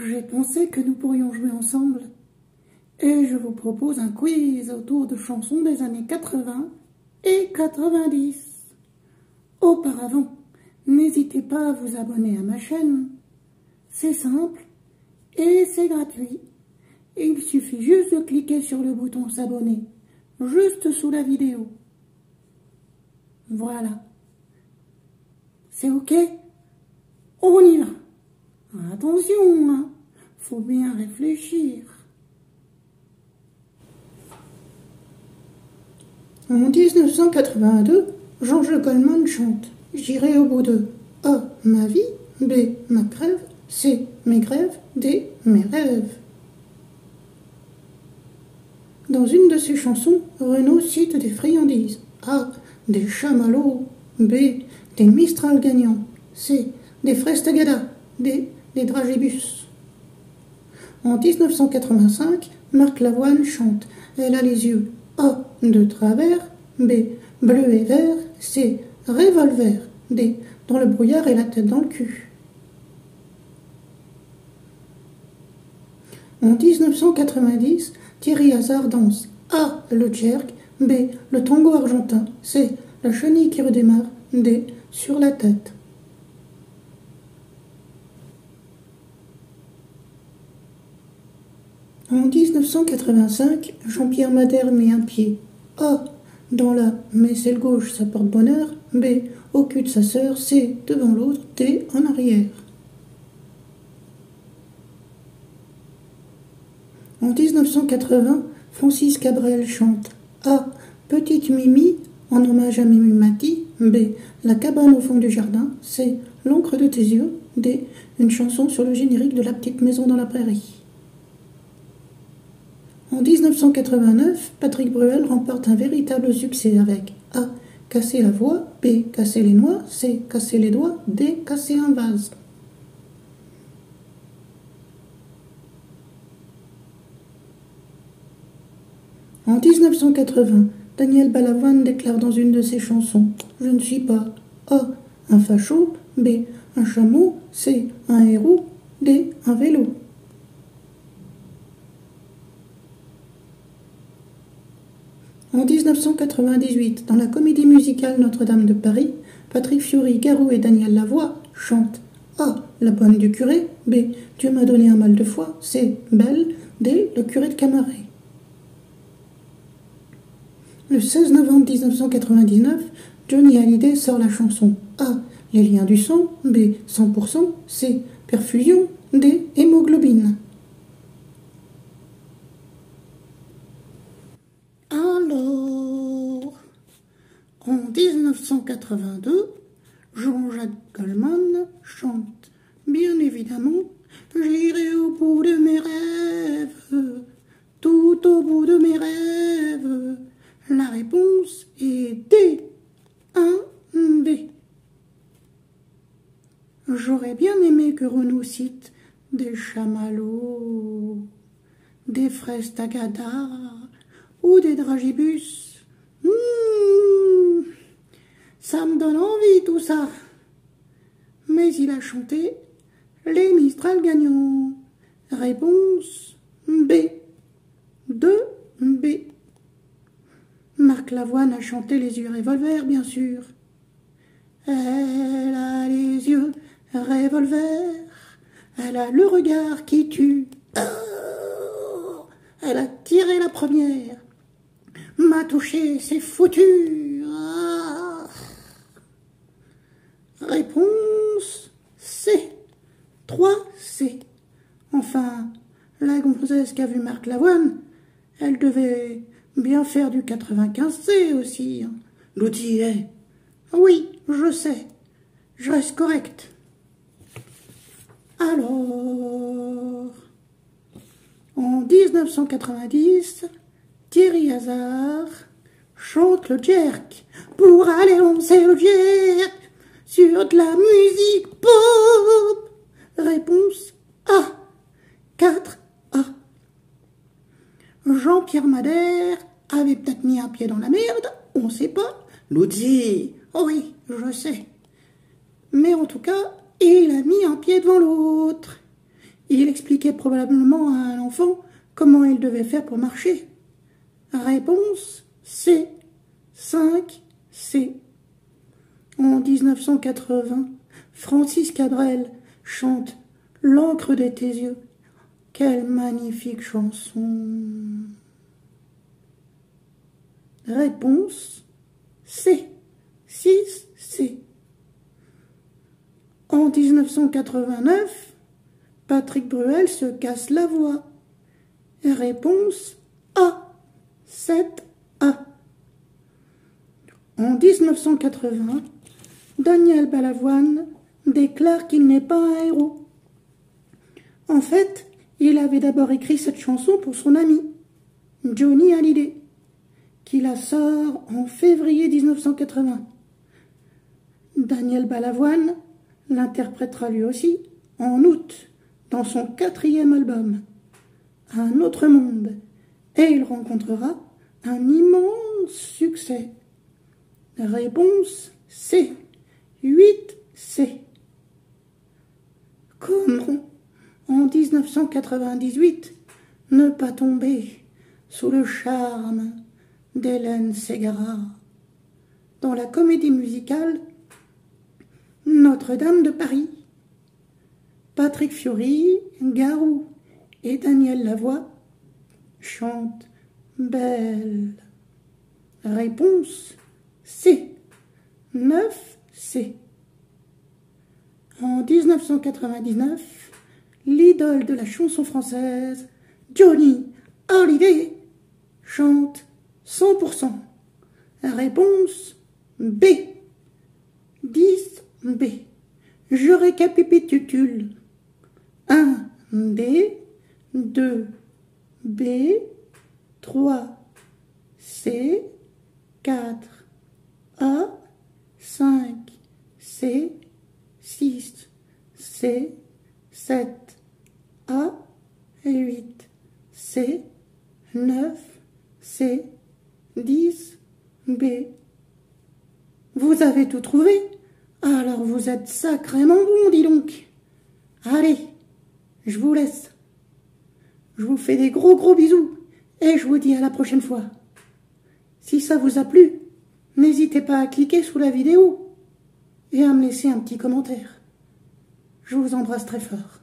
J'ai pensé que nous pourrions jouer ensemble et je vous propose un quiz autour de chansons des années 80 et 90. Auparavant, n'hésitez pas à vous abonner à ma chaîne. C'est simple et c'est gratuit. Il suffit juste de cliquer sur le bouton s'abonner, juste sous la vidéo. Voilà. C'est ok? On y va. Attention, hein, faut bien réfléchir. En 1982, Jean-Jacques Goldman chante « J'irai au bout de A. ma vie, B. ma crève, C. mes grèves, D. mes rêves ». Dans une de ses chansons, Renaud cite des friandises. A. Des chamallows. B. Des Mistral gagnants. C. Des fraises Tagada. D. Des dragibus. En 1985, Marc Lavoine chante « Elle a les yeux A. de travers. B. bleu et vert. C. revolver. D. dans le brouillard et la tête dans le cul ». En 1990, Thierry Hazard danse A. le jerk. B. le tango argentin. C. la chenille qui redémarre. D. sur la tête. En 1985, Jean-Pierre Madère met un pied A. dans la mais c'est gauche, ça porte bonheur. B. au cul de sa sœur. C. devant l'autre. D. en arrière. En 1980, Francis Cabrel chante A. Petite Mimi, en hommage à Mimi Mati. B. La cabane au fond du jardin. C. L'encre de tes yeux. D. Une chanson sur le générique de La petite maison dans la prairie. En 1989, Patrick Bruel remporte un véritable succès avec A. Casser la voix. B. Casser les noix. C. Casser les doigts. D. Casser un vase. En 1980, Daniel Balavoine déclare dans une de ses chansons « Je ne suis pas A. un facho, B. un chameau, C. un héros, D. un vélo ». En 1998, dans la comédie musicale Notre-Dame de Paris, Patrick Fiori, Garou et Daniel Lavoie chantent A. la bonne du curé, B. Dieu m'a donné un mal de foi, C. Belle, D. le curé de Camaret. Le 16 novembre 1999, Johnny Hallyday sort la chanson A. Les liens du sang, B. 100%, C. Perfusion, D. Hémoglobine. Alors, en 1982, Jean-Jacques Goldman chante bien évidemment « J'irai au bout de mes rêves, tout au bout de mes rêves ». La réponse est D, 1B. J'aurais bien aimé que Renaud cite des chamallows, des fraises Tagada ou des dragibus. Ça me donne envie tout ça. Mais il a chanté les Mistral gagnants. Réponse B, 2B. Marc Lavoine a chanté les yeux revolver, bien sûr. Elle a les yeux revolver, elle a le regard qui tue. Oh, elle a tiré la première, m'a touché, c'est foutu. Ah. Réponse C, 3C. Enfin, la gonzesse qu'a vu Marc Lavoine, elle devait bien faire du 95C aussi. L'outil est... Oui, je sais. Je reste correct. Alors... En 1990, Thierry Hazard chante le jerk pour aller lancer le jerk sur de la musique pop. Réponse A. 4A. Jean-Pierre Madère avait peut-être mis un pied dans la merde, on ne sait pas. L'outil, oh oui, je sais. Mais en tout cas, il a mis un pied devant l'autre. Il expliquait probablement à un enfant comment il devait faire pour marcher. Réponse C. 5C. En 1980, Francis Cabrel chante « L'encre de tes yeux ». Quelle magnifique chanson. Réponse C. 6C. En 1989, Patrick Bruel se casse la voix. Réponse A. 7A. En 1980, Daniel Balavoine déclare qu'il n'est pas un héros. En fait, il avait d'abord écrit cette chanson pour son ami, Johnny Hallyday, qui la sort en février 1980. Daniel Balavoine l'interprétera lui aussi en août dans son 4e album, Un autre monde, et il rencontrera un immense succès. Réponse C. 8C. Comment, en 1998, ne pas tomber sous le charme d'Hélène Ségara dans la comédie musicale Notre-Dame de Paris? Patrick Fiori, Garou et Daniel Lavoie chantent Belle. Réponse C. 9C. En 1999, l'idole de la chanson française, Johnny Hallyday, chante 100%. Réponse B. 10B. Je récapitule. 1B, 2B, 3C, 4A, 5C, 6C, 7A, 8C, 9C, 10B. Vous avez tout trouvé? Alors vous êtes sacrément bon, dis donc. Allez, je vous laisse. Je vous fais des gros bisous et je vous dis à la prochaine fois. Si ça vous a plu, n'hésitez pas à cliquer sous la vidéo et à me laisser un petit commentaire. Je vous embrasse très fort.